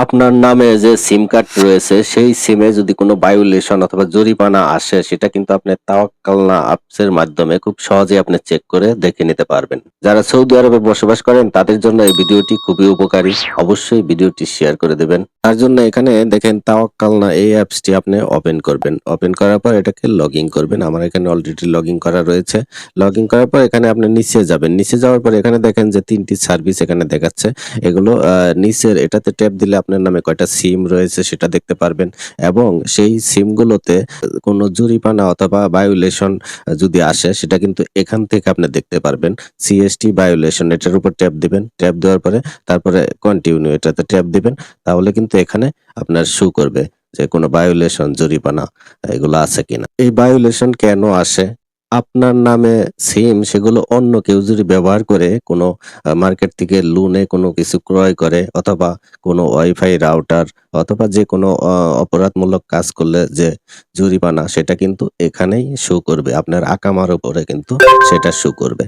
আপনার নামে যে সিম কার্ড রয়েছে সেই সিমে যদি কোনো ভায়োলেশন অথবা জরিমানা আসে সেটা কিন্তু আপনি তাওয়াক্কালনা অ্যাপসের মাধ্যমে খুব সহজেই আপনি চেক করে দেখে নিতে পারবেন। যারা সৌদি আরবে বসবাস করেন তাদের জন্য এই ভিডিওটি খুবই উপকারী। অবশ্যই ভিডিওটি শেয়ার করে দেবেন। তার জন্য এখানে দেখেন তাওয়াক্কালনা এই অ্যাপসটি আপনি ওপেন করবেন। ওপেন করার পর এটাকে লগইন করবেন। আমার এখানে অলরেডি লগইন করা রয়েছে। লগইন করার পর এখানে আপনি নিচে যাবেন। নিচে যাওয়ার পর এখানে দেখেন যে ৩ টি সার্ভিস এখানে দেখাচ্ছে। এগুলো নিচের এটাতে ট্যাপ দিলে আপনার নামে কয়টা সিম রয়েছে সেটা দেখতে পারবেন এবং সেই সিমগুলোতে কোনো জরিমানা অথবা ভায়োলেশন যদি আসে সেটা কিন্তু এখান থেকে আপনি দেখতে পারবেন। সিএসটি ভায়োলেশন এটার উপর ট্যাপ দিবেন। ট্যাপ দেওয়ার পরে তারপরে কন্টিনিউ এটাতে ট্যাপ দিবেন। তাহলে কিন্তু এখানে আপনার শো করবে যে কোনো ভায়োলেশন জরিমানা এগুলো আছে কিনা। এই ভায়োলেশন কেন আসে? আপনার নামে সিম সেগুলো অন্য কেউ যদি ব্যবহার করে কোনো মার্কেট থেকে লোনে কোনো কিছু ক্রয় করে অথবা কোনো ওয়াইফাই রাউটার অথবা যে কোনো অপরাধমূলক কাজ করলে যে জরিমানা সেটা কিন্তু এখানেই শো করবে। আপনার আকামার উপরে কিন্তু সেটা শো করবে।